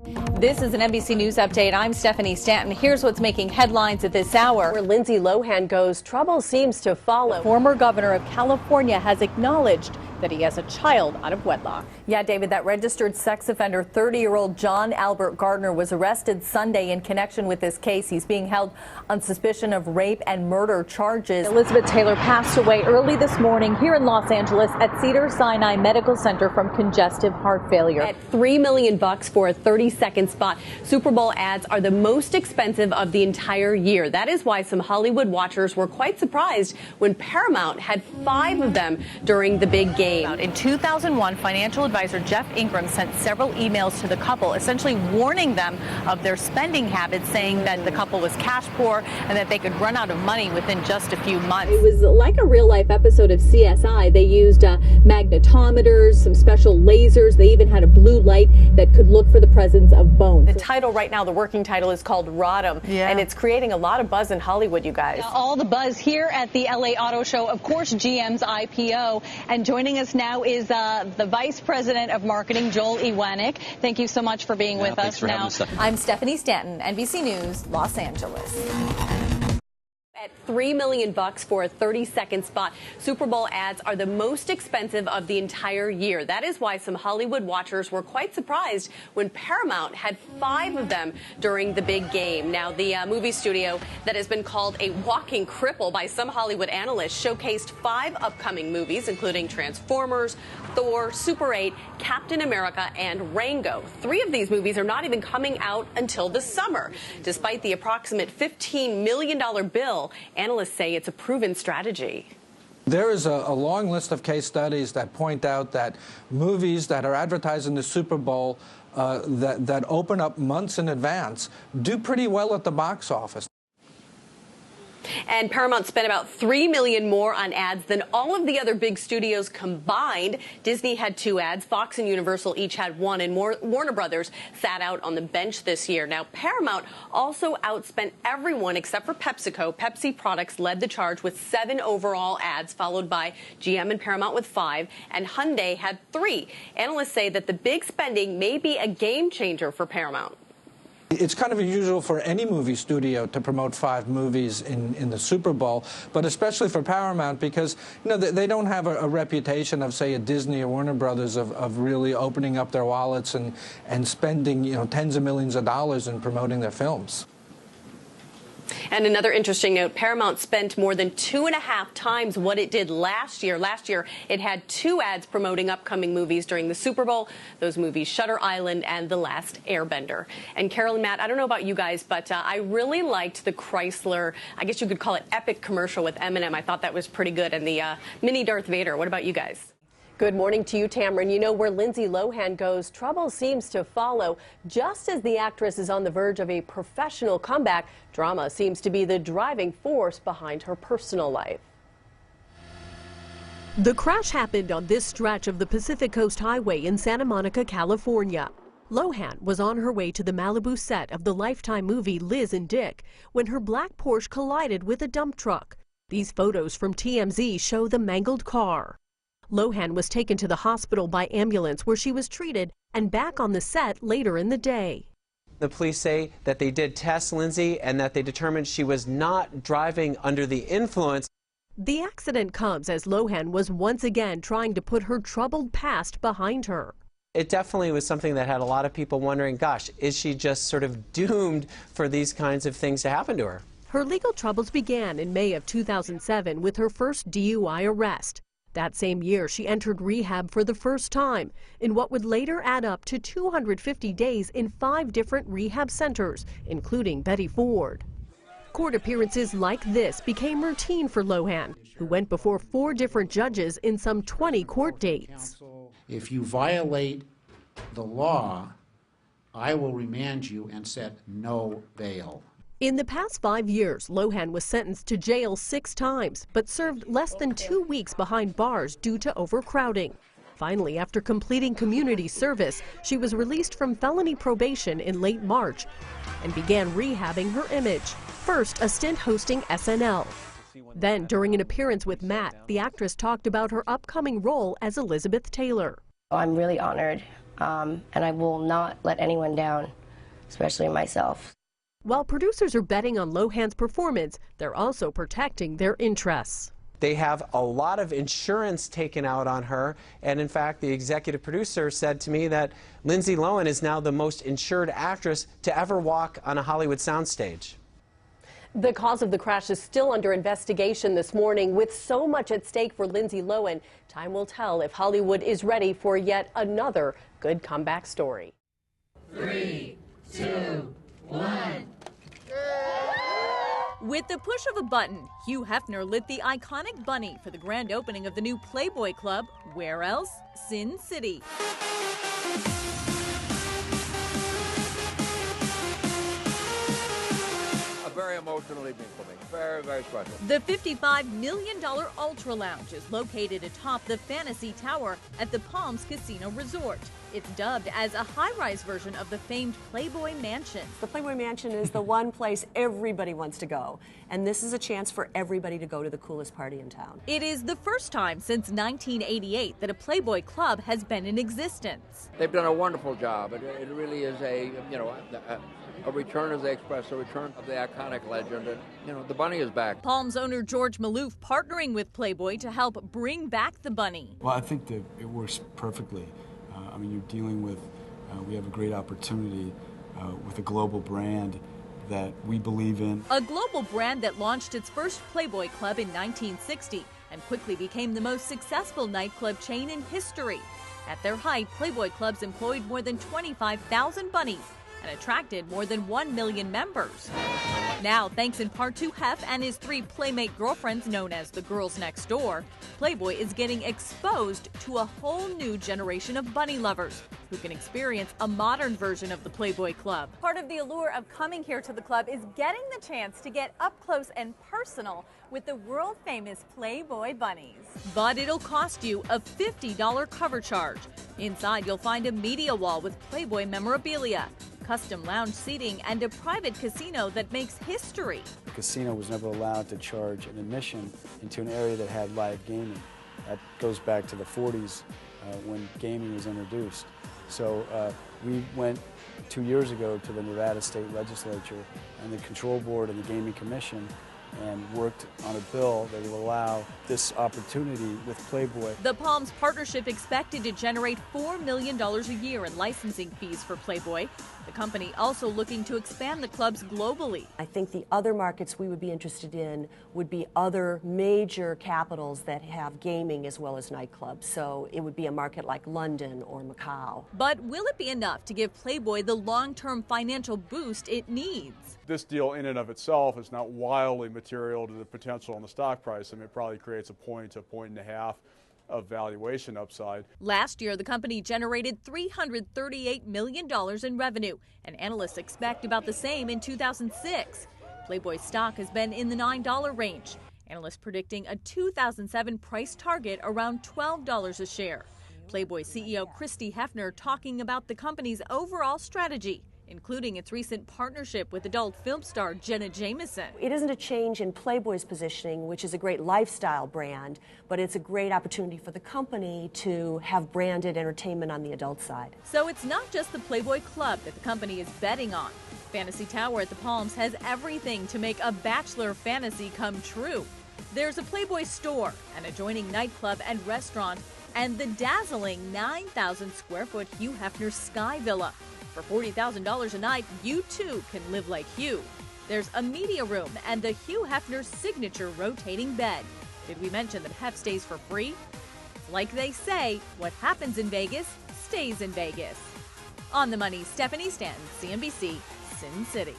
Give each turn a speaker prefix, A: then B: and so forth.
A: This is an NBC News update. I'm Stephanie Stanton. Here's what's making headlines at this hour.
B: Where Lindsay Lohan goes, trouble seems to follow.
A: The former governor of California has acknowledged that he has a child out of wedlock. Yeah, David, that registered sex offender 30-year-old John Albert Gardner was arrested Sunday in connection with this case. He's being held on suspicion of rape and murder charges. Elizabeth Taylor passed away early this morning here in Los Angeles at Cedars-Sinai Medical Center from congestive heart failure.
B: At $3 million for a 30-second spot, Super Bowl ads are the most expensive of the entire year. That is why some Hollywood watchers were quite surprised when Paramount had 5 of them during the big game.
A: In 2001, financial advisor Jeff Ingram sent several emails to the couple, essentially warning them of their spending habits, saying that the couple was cash poor and that they could run out of money within just a few months.
B: It was like a real-life episode of CSI. They used magnetometers, some special lasers. They even had a blue light that could look for the presence of bones.
A: The title right now, the working title, is called Rodham, and it's creating a lot of buzz in Hollywood, you guys.
C: All the buzz here at the LA Auto Show, of course, GM's IPO. And joining us now is the Vice President of Marketing, Joel Iwanek. Thank you so much for being with us now.
A: I'm Stephanie Stanton, NBC News, Los Angeles.
B: At $3 million for a 30-second spot, Super Bowl ads are the most expensive of the entire year. That is why some Hollywood watchers were quite surprised when Paramount had 5 of them during the big game. Now, the movie studio that has been called a walking cripple by some Hollywood analysts showcased 5 upcoming movies, including Transformers, Thor, Super 8, Captain America, and Rango. 3 of these movies are not even coming out until the summer. Despite the approximate $15 million bill, analysts say it's a proven strategy.
D: There is a long list of case studies that point out that movies that are advertised in the Super Bowl that open up months in advance do pretty well at the box office.
B: And Paramount spent about $3 million more on ads than all of the other big studios combined. Disney had 2 ads. Fox and Universal each had 1. And Warner Brothers sat out on the bench this year. Now, Paramount also outspent everyone except for PepsiCo. Pepsi products led the charge with 7 overall ads, followed by GM and Paramount with 5. And Hyundai had 3. Analysts say that the big spending may be a game changer for Paramount.
D: It's kind of unusual for any movie studio to promote 5 movies in the Super Bowl, but especially for Paramount because, you know, they don't have a reputation of, say, a Disney or Warner Brothers of really opening up their wallets and spending, you know, tens of millions of dollars in promoting their films.
B: And another interesting note, Paramount spent more than 2.5 times what it did last year. Last year, it had 2 ads promoting upcoming movies during the Super Bowl. Those movies, Shutter Island and The Last Airbender. And Carol and Matt, I don't know about you guys, but I really liked the Chrysler, I guess you could call it epic commercial with Eminem. I thought that was pretty good. And the mini Darth Vader. What about you guys?
E: Good morning to you, Tamron. You know, where Lindsay Lohan goes, trouble seems to follow. Just as the actress is on the verge of a professional comeback, drama seems to be the driving force behind her personal life.
F: The crash happened on this stretch of the Pacific Coast Highway in Santa Monica, California. Lohan was on her way to the Malibu set of the Lifetime movie Liz and Dick when her black Porsche collided with a dump truck. These photos from TMZ show the mangled car. Lohan was taken to the hospital by ambulance where she was treated and back on the set later in the day.
G: The police say that they did test Lindsay and that they determined she was not driving under the influence.
F: The accident comes as Lohan was once again trying to put her troubled past behind her.
G: It definitely was something that had a lot of people wondering, gosh, is she just sort of doomed for these kinds of things to happen to her?
F: Her legal troubles began in May of 2007 with her first DUI arrest. That same year, she entered rehab for the first time in what would later add up to 250 days in 5 different rehab centers, including Betty Ford. Court appearances like this became routine for Lohan, who went before 4 different judges in some 20 court dates.
H: If you violate the law, I will remand you and set no bail.
F: In the past 5 years, Lohan was sentenced to jail 6 times, but served less than 2 weeks behind bars due to overcrowding. Finally, after completing community service, she was released from felony probation in late March and began rehabbing her image. First, a stint hosting SNL. Then, during an appearance with Matt, the actress talked about her upcoming role as Elizabeth Taylor.
I: I'm really honored and I will not let anyone down, especially myself.
F: While producers are betting on Lohan's performance, they're also protecting their interests.
G: They have a lot of insurance taken out on her, and in fact, the executive producer said to me that Lindsay Lohan is now the most insured actress to ever walk on a Hollywood soundstage.
E: The cause of the crash is still under investigation this morning. With so much at stake for Lindsay Lohan, time will tell if Hollywood is ready for yet another good comeback story.
J: 3, 2, 1.
A: With the push of a button, Hugh Hefner lit the iconic bunny for the grand opening of the new Playboy Club. Where else? Sin City.
J: A very emotional evening for me. Very, very special.
A: The $55 million Ultra Lounge is located atop the Fantasy Tower at the Palms Casino Resort. It's dubbed as a high-rise version of the famed Playboy Mansion.
K: The Playboy Mansion is the one place everybody wants to go, and this is a chance for everybody to go to the coolest party in town.
A: It is the first time since 1988 that a Playboy Club has been in existence.
J: They've done a wonderful job. It really is a return, as they express, a return of the iconic legend. And, the bunny is back.
A: Palms owner George Maloof partnering with Playboy to help bring back the bunny.
L: Well, I think that it works perfectly. You're dealing with, we have a great opportunity with a global brand that we believe in.
A: A global brand that launched its first Playboy Club in 1960 and quickly became the most successful nightclub chain in history. At their height, Playboy Clubs employed more than 25,000 bunnies and attracted more than 1 million members. Now, thanks in part to Hef and his 3 Playmate girlfriends known as the Girls Next Door, Playboy is getting exposed to a whole new generation of bunny lovers who can experience a modern version of the Playboy Club. Part of the allure of coming here to the club is getting the chance to get up close and personal with the world-famous Playboy bunnies. But it'll cost you a $50 cover charge. Inside, you'll find a media wall with Playboy memorabilia, custom lounge seating, and a private casino that makes history.
L: The casino was never allowed to charge an admission into an area that had live gaming. That goes back to the 40s when gaming was introduced. So we went 2 years ago to the Nevada State Legislature and the Control Board and the Gaming Commission and worked on a bill that will allow this opportunity with Playboy.
A: The Palms partnership expected to generate $4 million a year in licensing fees for Playboy. The company also looking to expand the clubs globally.
K: I think the other markets we would be interested in would be other major capitals that have gaming as well as nightclubs. So it would be a market like London or Macau.
A: But will it be enough to give Playboy the long-term financial boost it needs?
M: This deal in and of itself is not wildly material to the potential on the stock price. It probably creates a point to 1.5 points of valuation upside.
A: Last year, the company generated $338 million in revenue, and analysts expect about the same in 2006. Playboy stock has been in the $9 range. Analysts predicting a 2007 price target around $12 a share. Playboy CEO Christy Hefner talking about the company's overall strategy, including its recent partnership with adult film star Jenna Jameson.
K: It isn't a change in Playboy's positioning, which is a great lifestyle brand, but it's a great opportunity for the company to have branded entertainment on the adult side.
A: So it's not just the Playboy Club that the company is betting on. Fantasy Tower at the Palms has everything to make a bachelor fantasy come true. There's a Playboy store, an adjoining nightclub and restaurant, and the dazzling 9,000 square foot Hugh Hefner Sky Villa. For $40,000 a night, you too can live like Hugh. There's a media room and the Hugh Hefner signature rotating bed. Did we mention that Hef stays for free? Like they say, what happens in Vegas stays in Vegas. On the Money, Stephanie Stanton, CNBC, Sin City.